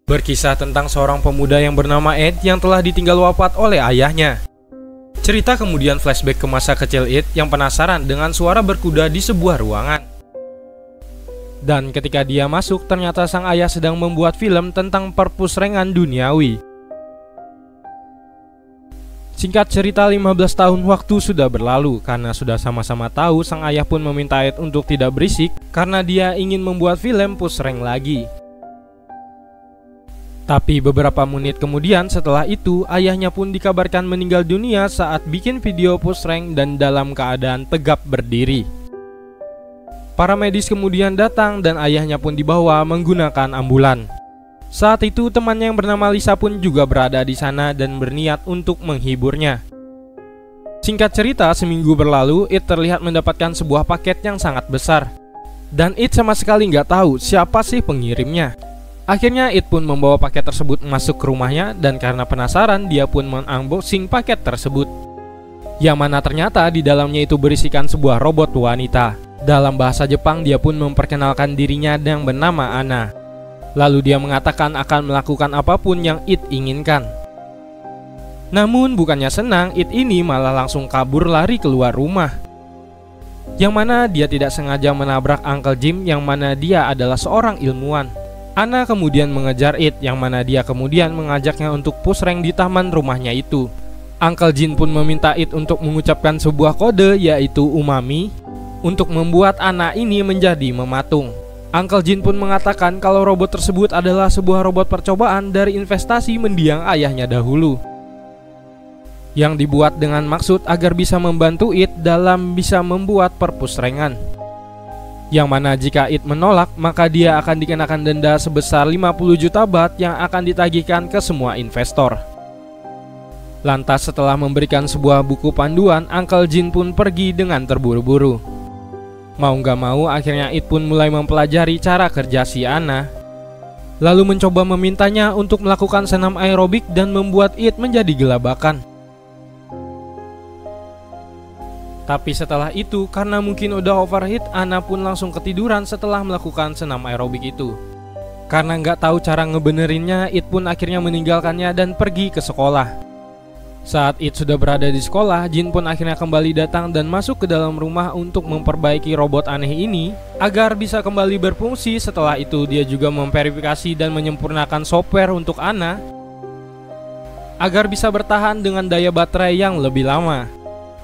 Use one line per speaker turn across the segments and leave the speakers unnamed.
Berkisah tentang seorang pemuda yang bernama Ed yang telah ditinggal wafat oleh ayahnya. Cerita kemudian flashback ke masa kecil Ed yang penasaran dengan suara berkuda di sebuah ruangan. Dan ketika dia masuk, ternyata sang ayah sedang membuat film tentang perpusrengan duniawi. Singkat cerita, 15 tahun waktu sudah berlalu. Karena sudah sama-sama tahu, sang ayah pun meminta Ed untuk tidak berisik karena dia ingin membuat film pusreng lagi. Tapi beberapa menit kemudian setelah itu, ayahnya pun dikabarkan meninggal dunia saat bikin video pusreng dan dalam keadaan tegap berdiri. Para medis kemudian datang dan ayahnya pun dibawa menggunakan ambulan. Saat itu temannya yang bernama Lisa pun juga berada di sana dan berniat untuk menghiburnya. Singkat cerita, seminggu berlalu, Ed terlihat mendapatkan sebuah paket yang sangat besar. Dan Ed sama sekali nggak tahu siapa sih pengirimnya. Akhirnya Ed pun membawa paket tersebut masuk ke rumahnya dan karena penasaran dia pun mengunboxing paket tersebut. Yang mana ternyata di dalamnya itu berisikan sebuah robot wanita. Dalam bahasa Jepang dia pun memperkenalkan dirinya yang bernama Anna. Lalu dia mengatakan akan melakukan apapun yang Ed inginkan. Namun bukannya senang, Ed ini malah langsung kabur lari keluar rumah. Yang mana dia tidak sengaja menabrak Uncle Jim yang mana dia adalah seorang ilmuwan. Anna kemudian mengejar Ed yang mana dia kemudian mengajaknya untuk pusreng di taman rumahnya itu. Uncle Jin pun meminta Ed untuk mengucapkan sebuah kode yaitu umami untuk membuat Anna ini menjadi mematung. Uncle Jin pun mengatakan kalau robot tersebut adalah sebuah robot percobaan dari investasi mendiang ayahnya dahulu, yang dibuat dengan maksud agar bisa membantu Ed dalam bisa membuat perpusrengan. Yang mana jika Ed menolak, maka dia akan dikenakan denda sebesar 50 juta baht yang akan ditagihkan ke semua investor. Lantas setelah memberikan sebuah buku panduan, Uncle Jin pun pergi dengan terburu-buru. Mau gak mau, akhirnya Ed pun mulai mempelajari cara kerja si Anna. Lalu mencoba memintanya untuk melakukan senam aerobik dan membuat Ed menjadi gelabakan. Tapi setelah itu, karena mungkin udah overheat, Anna pun langsung ketiduran setelah melakukan senam aerobik itu. Karena nggak tahu cara ngebenerinnya, Ed pun akhirnya meninggalkannya dan pergi ke sekolah. Saat Ed sudah berada di sekolah, Jin pun akhirnya kembali datang dan masuk ke dalam rumah untuk memperbaiki robot aneh ini agar bisa kembali berfungsi. Setelah itu dia juga memverifikasi dan menyempurnakan software untuk Anna agar bisa bertahan dengan daya baterai yang lebih lama.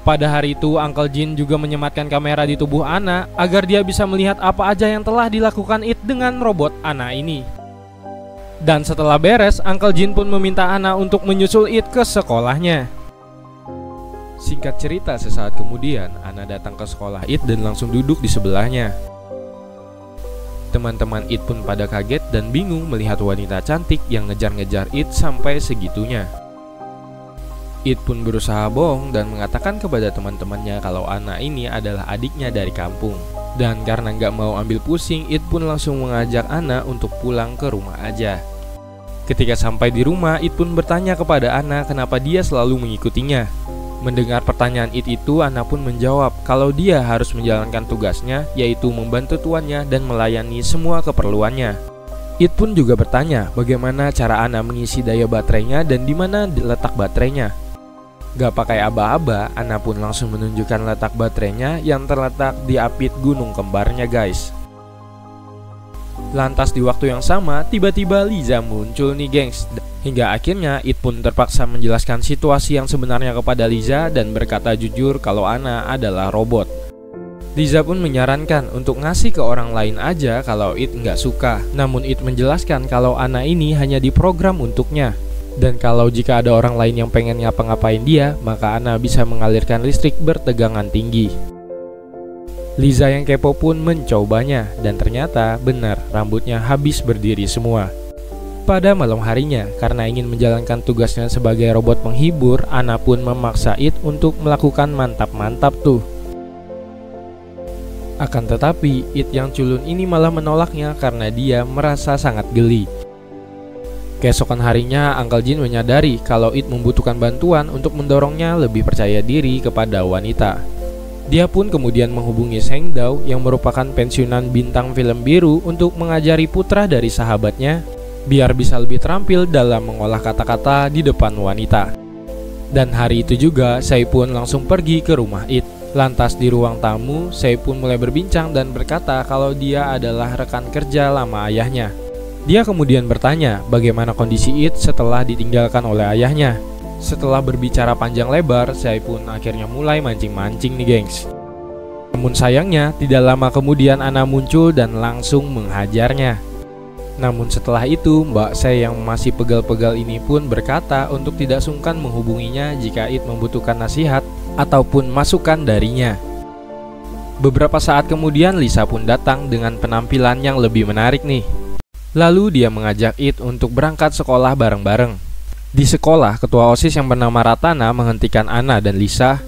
Pada hari itu, Uncle Jin juga menyematkan kamera di tubuh Anna agar dia bisa melihat apa aja yang telah dilakukan Ed dengan robot Anna ini. Dan setelah beres, Uncle Jin pun meminta Anna untuk menyusul Ed ke sekolahnya. Singkat cerita, sesaat kemudian Anna datang ke sekolah Ed dan langsung duduk di sebelahnya. Teman-teman Ed pun pada kaget dan bingung melihat wanita cantik yang ngejar-ngejar Ed sampai segitunya. Ed pun berusaha bohong dan mengatakan kepada teman-temannya kalau Anna ini adalah adiknya dari kampung. Dan karena nggak mau ambil pusing, Ed pun langsung mengajak Anna untuk pulang ke rumah aja. Ketika sampai di rumah, Ed pun bertanya kepada Anna kenapa dia selalu mengikutinya. Mendengar pertanyaan Ed itu, Anna pun menjawab kalau dia harus menjalankan tugasnya, yaitu membantu tuannya dan melayani semua keperluannya. Ed pun juga bertanya bagaimana cara Anna mengisi daya baterainya dan di mana letak baterainya. Gak pakai aba-aba, Anna pun langsung menunjukkan letak baterainya yang terletak di apit gunung kembarnya guys. Lantas di waktu yang sama, tiba-tiba Liza muncul nih gengs. Hingga akhirnya Ed pun terpaksa menjelaskan situasi yang sebenarnya kepada Liza dan berkata jujur kalau Anna adalah robot. Liza pun menyarankan untuk ngasih ke orang lain aja kalau Ed nggak suka. Namun Ed menjelaskan kalau Anna ini hanya diprogram untuknya. Dan kalau jika ada orang lain yang pengen ngapa-ngapain dia, maka Anna bisa mengalirkan listrik bertegangan tinggi. Liza yang kepo pun mencobanya, dan ternyata benar rambutnya habis berdiri semua. Pada malam harinya, karena ingin menjalankan tugasnya sebagai robot penghibur, Anna pun memaksa Ed untuk melakukan mantap-mantap tuh. Akan tetapi, Ed yang culun ini malah menolaknya karena dia merasa sangat geli. Keesokan harinya, Uncle Jin menyadari kalau Ed membutuhkan bantuan untuk mendorongnya lebih percaya diri kepada wanita. Dia pun kemudian menghubungi Seng Dao yang merupakan pensiunan bintang film biru untuk mengajari putra dari sahabatnya biar bisa lebih terampil dalam mengolah kata-kata di depan wanita. Dan hari itu juga, saya pun langsung pergi ke rumah It. Lantas di ruang tamu, saya pun mulai berbincang dan berkata kalau dia adalah rekan kerja lama ayahnya. Dia kemudian bertanya bagaimana kondisi It setelah ditinggalkan oleh ayahnya. Setelah berbicara panjang lebar, saya pun akhirnya mulai mancing-mancing nih gengs. Namun sayangnya, tidak lama kemudian Ana muncul dan langsung menghajarnya. Namun setelah itu, mbak saya yang masih pegal-pegal ini pun berkata untuk tidak sungkan menghubunginya jika It membutuhkan nasihat ataupun masukan darinya. Beberapa saat kemudian Lisa pun datang dengan penampilan yang lebih menarik nih. Lalu dia mengajak It untuk berangkat sekolah bareng-bareng. Di sekolah, ketua OSIS yang bernama Ratana menghentikan Ana dan Lisa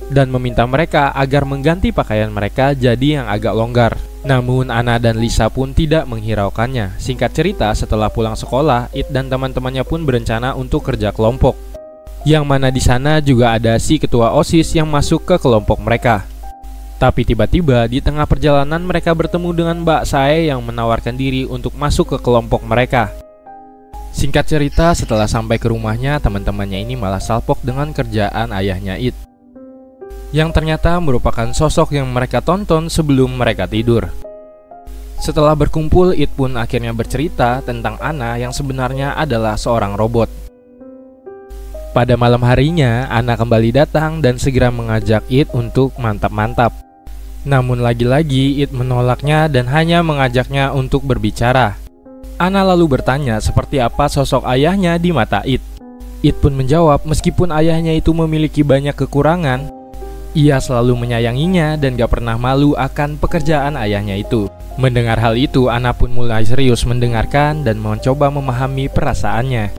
dan meminta mereka agar mengganti pakaian mereka jadi yang agak longgar. Namun Ana dan Lisa pun tidak menghiraukannya. Singkat cerita, setelah pulang sekolah, It dan teman-temannya pun berencana untuk kerja kelompok. Yang mana di sana juga ada si ketua OSIS yang masuk ke kelompok mereka. Tapi tiba-tiba di tengah perjalanan mereka bertemu dengan Mbak Sae yang menawarkan diri untuk masuk ke kelompok mereka. Singkat cerita, setelah sampai ke rumahnya, teman-temannya ini malah salpok dengan kerjaan ayahnya It, yang ternyata merupakan sosok yang mereka tonton sebelum mereka tidur. Setelah berkumpul, It pun akhirnya bercerita tentang Ana yang sebenarnya adalah seorang robot. Pada malam harinya, Ana kembali datang dan segera mengajak It untuk mantap-mantap. Namun lagi-lagi It menolaknya dan hanya mengajaknya untuk berbicara. Ana lalu bertanya seperti apa sosok ayahnya di mata It. It pun menjawab meskipun ayahnya itu memiliki banyak kekurangan, ia selalu menyayanginya dan gak pernah malu akan pekerjaan ayahnya itu. Mendengar hal itu, Ana pun mulai serius mendengarkan dan mencoba memahami perasaannya.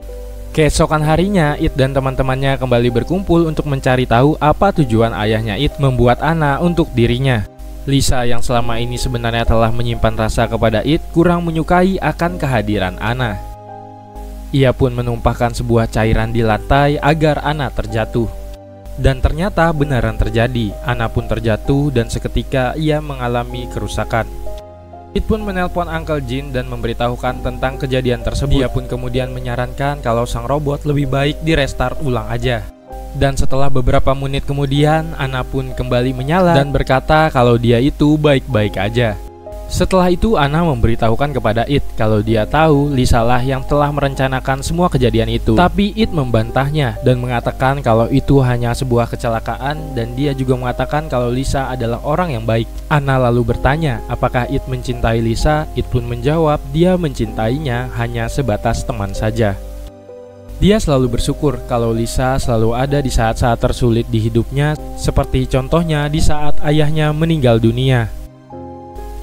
Keesokan harinya, It dan teman-temannya kembali berkumpul untuk mencari tahu apa tujuan ayahnya It membuat Ana untuk dirinya. Lisa yang selama ini sebenarnya telah menyimpan rasa kepada It kurang menyukai akan kehadiran Ana. Ia pun menumpahkan sebuah cairan di lantai agar Ana terjatuh. Dan ternyata benaran terjadi, Ana pun terjatuh dan seketika ia mengalami kerusakan. It pun menelpon Uncle Jin dan memberitahukan tentang kejadian tersebut. Dia pun kemudian menyarankan kalau sang robot lebih baik di restart ulang aja. Dan setelah beberapa menit kemudian, Ana pun kembali menyala dan berkata kalau dia itu baik-baik aja. Setelah itu, Ana memberitahukan kepada It kalau dia tahu Lisa lah yang telah merencanakan semua kejadian itu. Tapi It membantahnya dan mengatakan kalau itu hanya sebuah kecelakaan dan dia juga mengatakan kalau Lisa adalah orang yang baik. Ana lalu bertanya apakah It mencintai Lisa. It pun menjawab dia mencintainya hanya sebatas teman saja. Dia selalu bersyukur kalau Lisa selalu ada di saat-saat tersulit di hidupnya, seperti contohnya di saat ayahnya meninggal dunia.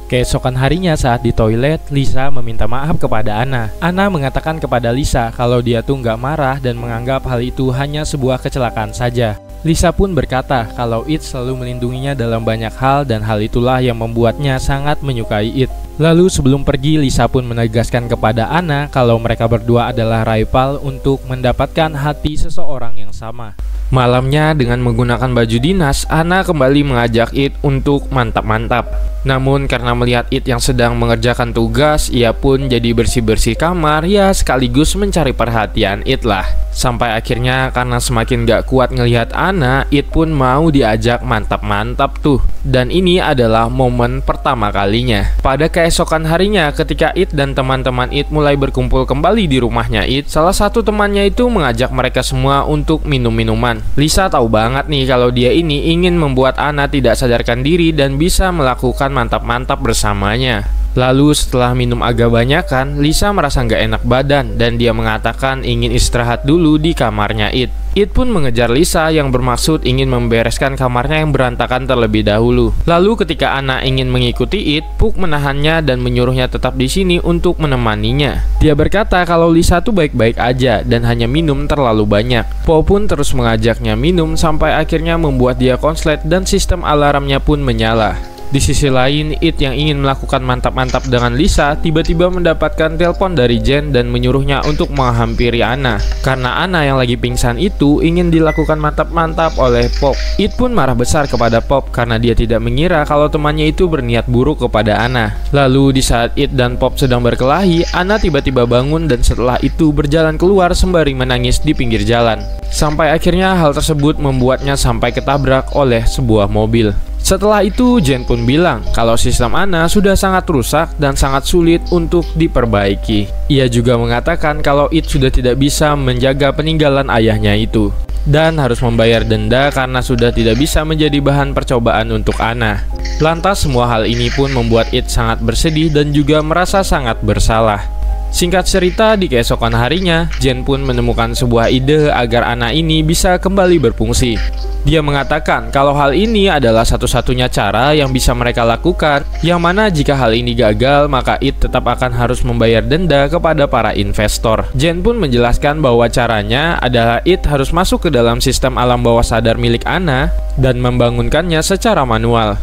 Keesokan harinya saat di toilet, Lisa meminta maaf kepada Ana. Ana mengatakan kepada Lisa kalau dia tuh nggak marah dan menganggap hal itu hanya sebuah kecelakaan saja. Lisa pun berkata kalau It selalu melindunginya dalam banyak hal dan hal itulah yang membuatnya sangat menyukai It. Lalu sebelum pergi, Lisa pun menegaskan kepada Ana kalau mereka berdua adalah rival untuk mendapatkan hati seseorang yang sama. Malamnya dengan menggunakan baju dinas, Ana kembali mengajak It untuk mantap-mantap. Namun karena melihat It yang sedang mengerjakan tugas, ia pun jadi bersih-bersih kamar, ya sekaligus mencari perhatian It lah. Sampai akhirnya karena semakin gak kuat ngelihat Ana, It pun mau diajak mantap-mantap tuh. Dan ini adalah momen pertama kalinya. Pada keesokan harinya ketika It dan teman-teman It mulai berkumpul kembali di rumahnya It, salah satu temannya itu mengajak mereka semua untuk minum minuman. Lisa tahu banget nih kalau dia ini ingin membuat Ana tidak sadarkan diri dan bisa melakukan mantap-mantap bersamanya. Lalu setelah minum agak banyakan, Lisa merasa nggak enak badan dan dia mengatakan ingin istirahat dulu di kamarnya It. It pun mengejar Lisa yang bermaksud ingin membereskan kamarnya yang berantakan terlebih dahulu. Lalu ketika Ana ingin mengikuti It, Puck menahannya dan menyuruhnya tetap di sini untuk menemaninya. Dia berkata kalau Lisa tuh baik-baik aja dan hanya minum terlalu banyak. Po pun terus mengajaknya minum sampai akhirnya membuat dia konslet dan sistem alarmnya pun menyala. Di sisi lain, It yang ingin melakukan mantap-mantap dengan Lisa tiba-tiba mendapatkan telepon dari Jen dan menyuruhnya untuk menghampiri Anna. Karena Anna yang lagi pingsan itu ingin dilakukan mantap-mantap oleh Pop. It pun marah besar kepada Pop karena dia tidak mengira kalau temannya itu berniat buruk kepada Anna. Lalu di saat It dan Pop sedang berkelahi, Anna tiba-tiba bangun dan setelah itu berjalan keluar sembari menangis di pinggir jalan. Sampai akhirnya hal tersebut membuatnya sampai ketabrak oleh sebuah mobil. Setelah itu, Jen pun bilang kalau sistem Anna sudah sangat rusak dan sangat sulit untuk diperbaiki. Ia juga mengatakan kalau It sudah tidak bisa menjaga peninggalan ayahnya itu dan harus membayar denda karena sudah tidak bisa menjadi bahan percobaan untuk Anna. Lantas semua hal ini pun membuat It sangat bersedih dan juga merasa sangat bersalah. Singkat cerita, di keesokan harinya, Jen pun menemukan sebuah ide agar Anna ini bisa kembali berfungsi. Dia mengatakan kalau hal ini adalah satu-satunya cara yang bisa mereka lakukan, yang mana jika hal ini gagal, maka It tetap akan harus membayar denda kepada para investor. Jen pun menjelaskan bahwa caranya adalah It harus masuk ke dalam sistem alam bawah sadar milik Anna dan membangunkannya secara manual.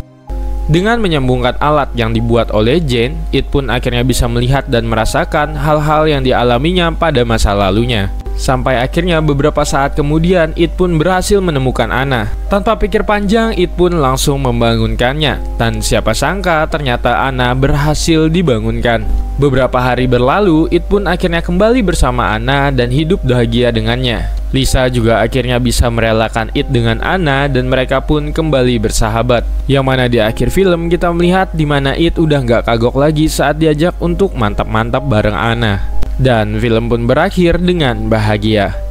Dengan menyambungkan alat yang dibuat oleh Jen, It pun akhirnya bisa melihat dan merasakan hal-hal yang dialaminya pada masa lalunya. Sampai akhirnya beberapa saat kemudian, It pun berhasil menemukan Anna. Tanpa pikir panjang, It pun langsung membangunkannya. Dan siapa sangka ternyata Anna berhasil dibangunkan. Beberapa hari berlalu, It pun akhirnya kembali bersama Anna dan hidup bahagia dengannya. Lisa juga akhirnya bisa merelakan It dengan Anna dan mereka pun kembali bersahabat. Yang mana di akhir film kita melihat di mana It udah nggak kagok lagi saat diajak untuk mantap-mantap bareng Anna. Dan film pun berakhir dengan bahagia.